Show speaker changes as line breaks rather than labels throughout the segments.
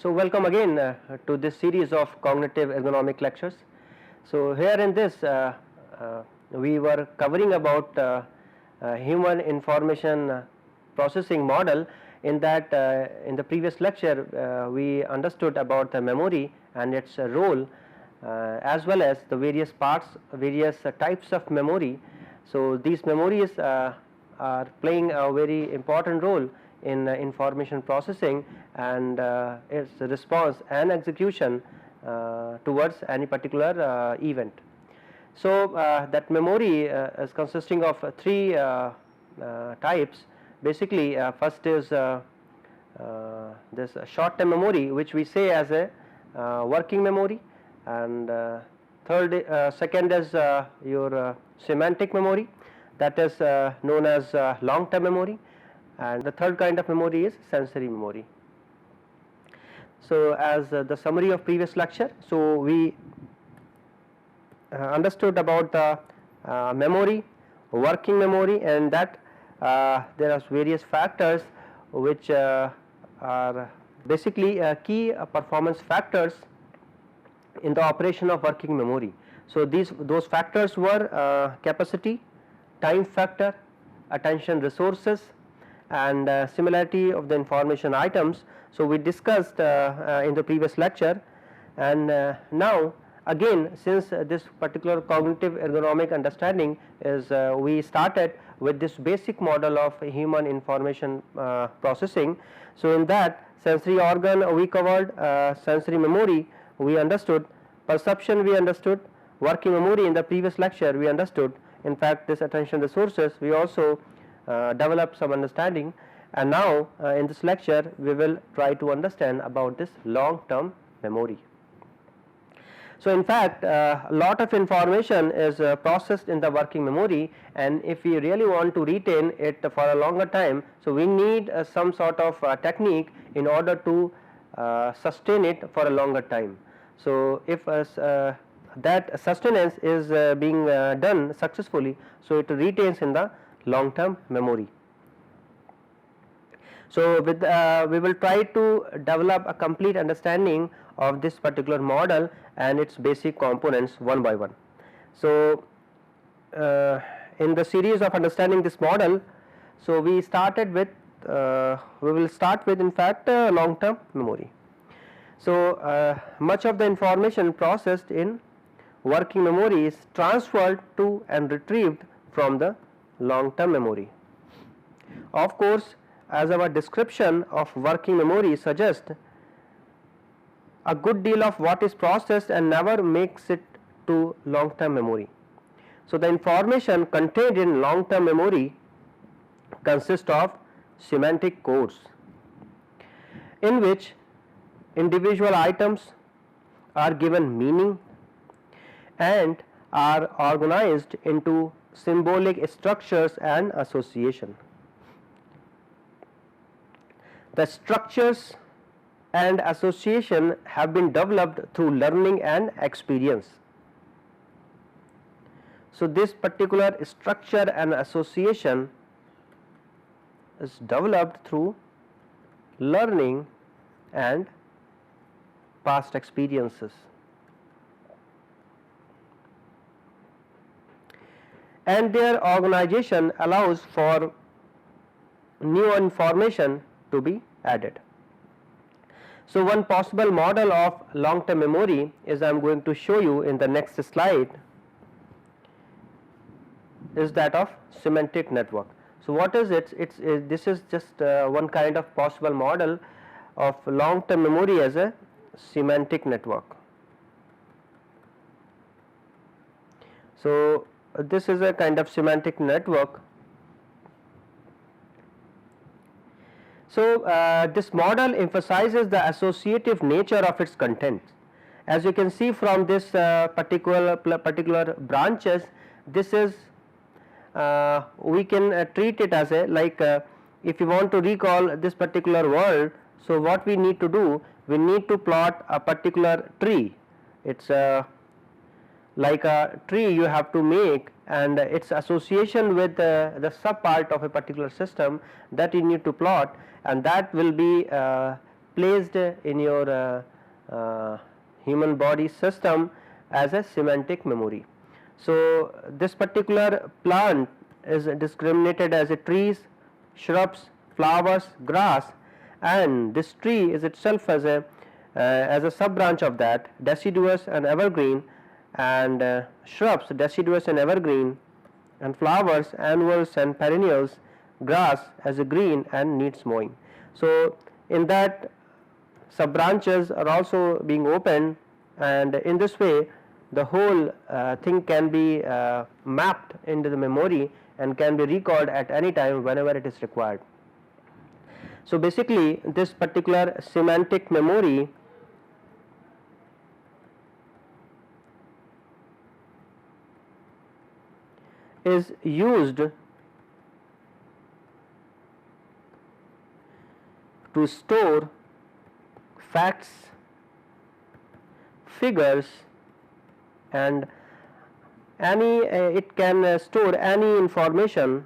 So welcome again to this series of cognitive ergonomic lectures. So here in this we were covering about human information processing model. In that in the previous lecture we understood about the memory and its role as well as the various parts, various types of memory. So these memories are playing a very important role in information processing and its response and execution towards any particular event. So that memory is consisting of three types. Basically first is this short term memory, which we say as a working memory, and second is your semantic memory, that is known as long term memory, and the third kind of memory is sensory memory. So as the summary of previous lecture, so we understood about the memory, working memory, and that there are various factors which are basically key performance factors in the operation of working memory. So those factors were capacity, time factor, attention resources, and similarity of the information items. So we discussed in the previous lecture, and now again, since this particular cognitive ergonomic understanding is we started with this basic model of human information processing. So in that sensory organ we covered, sensory memory we understood, perception we understood, working memory in the previous lecture we understood. In fact, this attention resources we also developed some understanding, and now in this lecture we will try to understand about this long term memory. So in fact a lot of information is processed in the working memory, and if we really want to retain it for a longer time, so we need some sort of technique in order to sustain it for a longer time. So if that sustenance is being done successfully, so it retains in the long term memory. So with we will try to develop a complete understanding of this particular model and its basic components one by one. So in the series of understanding this model, so we started with we will start with in fact long term memory. So much of the information processed in working memory is transferred to and retrieved from the long term memory. Of course, as our description of working memory suggests, a good deal of what is processed and never makes it to long term memory. So the information contained in long term memory consists of semantic codes, in which individual items are given meaning and are organized into symbolic structures and association. The structures and association have been developed through learning and experience. So this particular structure and association is developed through learning and past experiences. And their organization allows for new information to be added. So one possible model of long term memory is I am going to show you in the next slide, is that of semantic network. So what is it? This is just one kind of possible model of long term memory as a semantic network. So this is a kind of semantic network. So this model emphasizes the associative nature of its content. As you can see from this particular branches, this is we can treat it as a like if you want to recall this particular world. So what we need to do, we need to plot a particular tree. It's like a tree you have to make, and its association with the sub part of a particular system that you need to plot, and that will be placed in your human body system as a semantic memory. So, this particular plant is discriminated as a trees, shrubs, flowers, grass, and this tree is itself as a sub branch of that, deciduous and evergreen, and shrubs deciduous and evergreen, and flowers annuals and perennials, grass as a green and needs mowing. So, in that sub branches are also being opened, and in this way the whole thing can be mapped into the memory and can be recalled at any time whenever it is required. So, basically this particular semantic memory is used to store facts, figures, and any it can store any information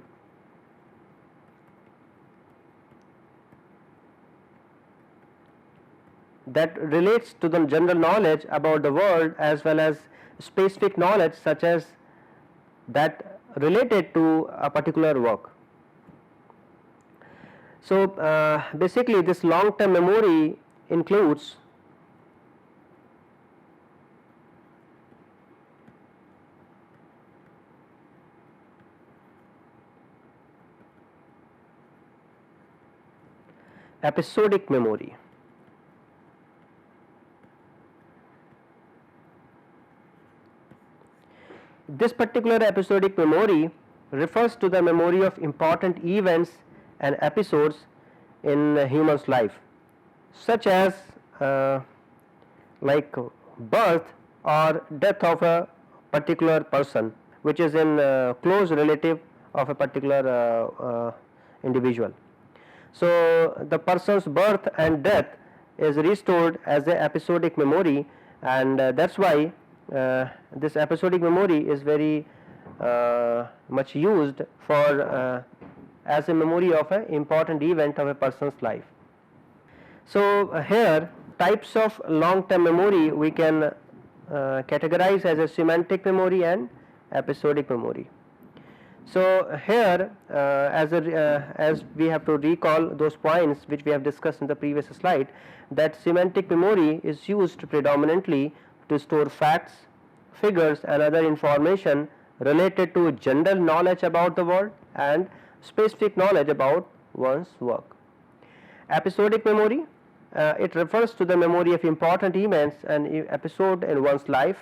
that relates to the general knowledge about the world, as well as specific knowledge such as that related to a particular work. So, basically this long term memory includes episodic memory. This particular episodic memory refers to the memory of important events and episodes in a human's life, such as like birth or death of a particular person, which is in close relative of a particular individual. So, the person's birth and death is restored as a episodic memory, and that is why this episodic memory is very much used for as a memory of an important event of a person's life. So, here types of long term memory we can categorize as a semantic memory and episodic memory. So, here as we have to recall those points which we have discussed in the previous slide, that semantic memory is used predominantly to store facts, figures, and other information related to general knowledge about the world and specific knowledge about one's work. Episodic memory, it refers to the memory of important events and episode in one's life.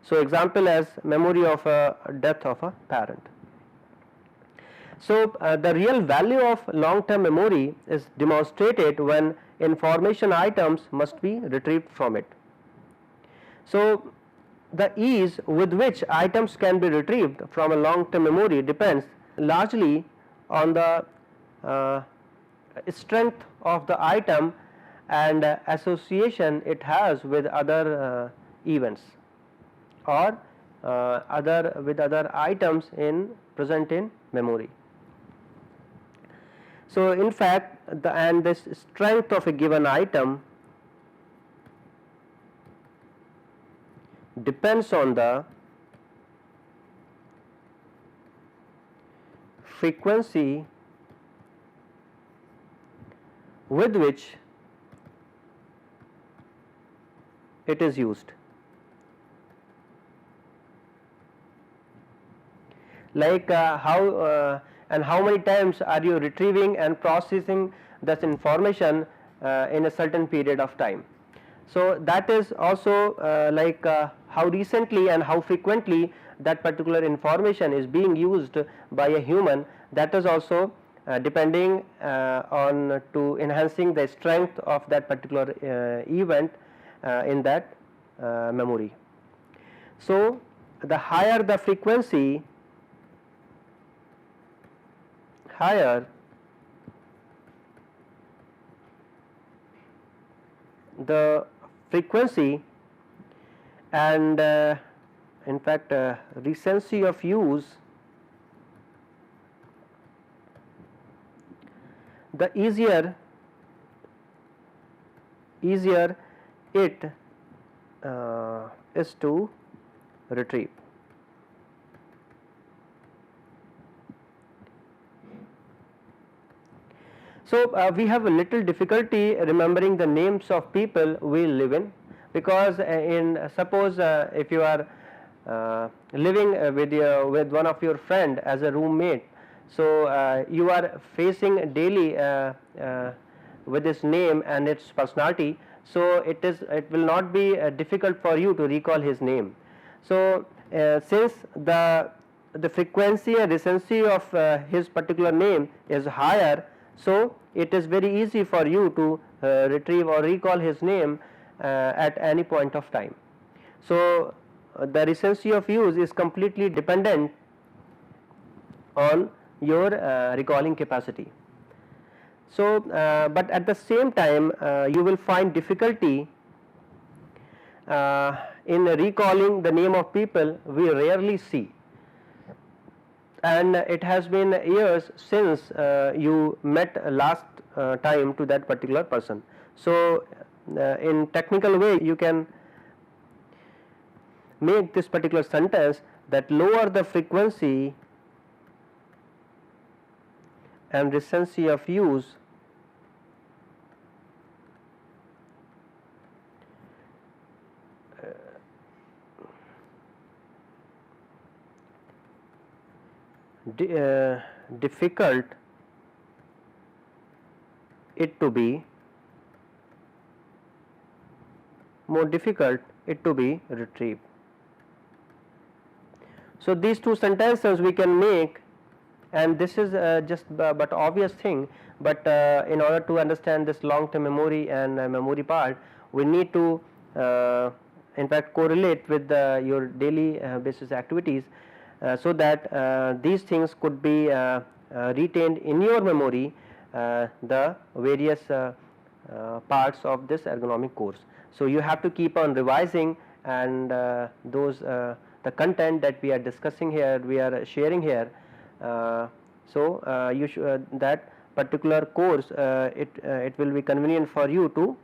So, example as memory of a death of a parent. So, the real value of long term memory is demonstrated when information items must be retrieved from it. So, the ease with which items can be retrieved from a long term memory depends largely on the strength of the item and association it has with other events or other items in present in memory. So, in fact, this strength of a given item depends on the frequency with which it is used. Like how many times are you retrieving and processing this information in a certain period of time. So, that is also like how recently and how frequently that particular information is being used by a human, that is also depending on to enhancing the strength of that particular event in that memory. So, the higher the frequency, higher the frequency and in fact recency of use, the easier easier it is to retrieve. So, we have a little difficulty remembering the names of people we live in, because suppose if you are living with one of your friend as a roommate, so you are facing daily with his name and its personality, so it will not be difficult for you to recall his name. So, since the frequency and recency of his particular name is higher, so it is very easy for you to retrieve or recall his name at any point of time. So, the recency of use is completely dependent on your recalling capacity. So, but at the same time you will find difficulty in recalling the name of people we rarely see, and it has been years since you met last time to that particular person. So, in technical way you can make this particular sentence that lower the frequency and recency of use difficult it to be, more difficult it to be retrieved. So, these two sentences we can make, and this is just but obvious thing, but in order to understand this long term memory and memory part, we need to in fact correlate with your daily basis activities, so that these things could be retained in your memory, the various parts of this ergonomic course. So, you have to keep on revising, and those the content that we are discussing here, we are sharing here. So, you should that particular course it will be convenient for you to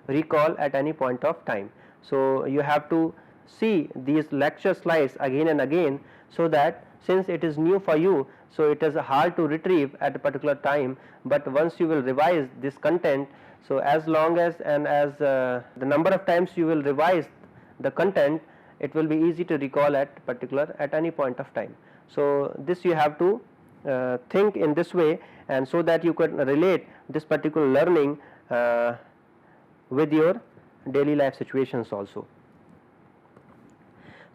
recall at any point of time. So, you have to see these lecture slides again and again, so that since it is new for you, so it is hard to retrieve at a particular time, but once you will revise this content, so as long as and as the number of times you will revise the content, it will be easy to recall at any point of time. So, this you have to think in this way, and so that you can relate this particular learning with your daily life situations also.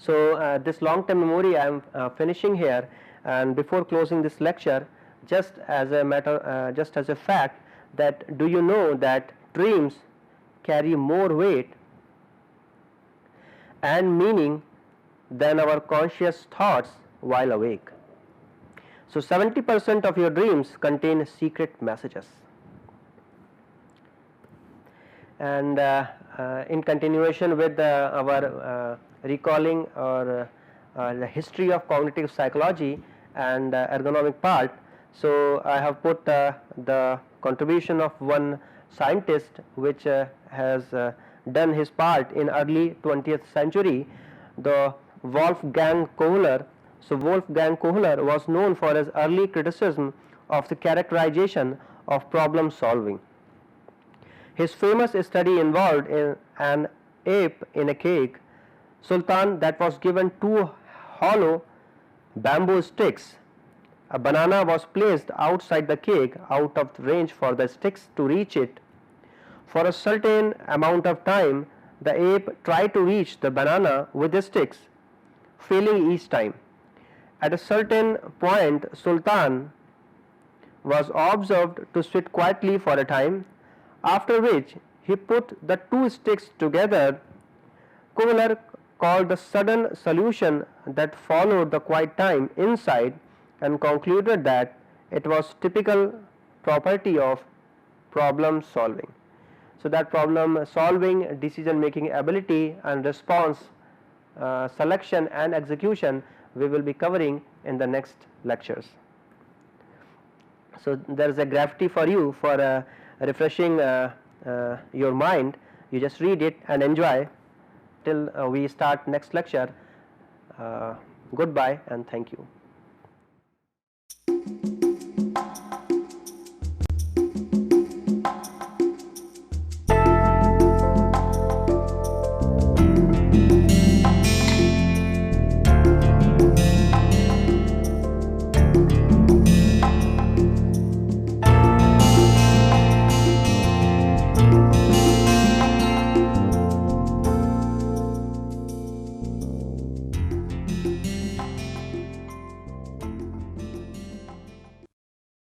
So, this long term memory I am finishing here, and before closing this lecture, just as a fact, that do you know that dreams carry more weight and meaning than our conscious thoughts while awake. So, 70% of your dreams contain secret messages. And in continuation with our recalling or the history of cognitive psychology and ergonomic part, so I have put the contribution of one scientist which has done his part in early 20th century, the Wolfgang Kohler. So, Wolfgang Kohler was known for his early criticism of the characterization of problem solving. His famous study involved an ape in a cage, Sultan, that was given two hollow bamboo sticks. A banana was placed outside the cage, out of range for the sticks to reach it. For a certain amount of time, the ape tried to reach the banana with the sticks, failing each time. At a certain point, Sultan was observed to sit quietly for a time, after which he put the two sticks together. Kohler called the sudden solution that followed the quiet time inside, and concluded that it was typical property of problem solving. So, that problem solving, decision making ability, and response selection and execution we will be covering in the next lectures. So, there is a graphic for you for refreshing your mind. You just read it and enjoy till we start next lecture. Goodbye and thank you.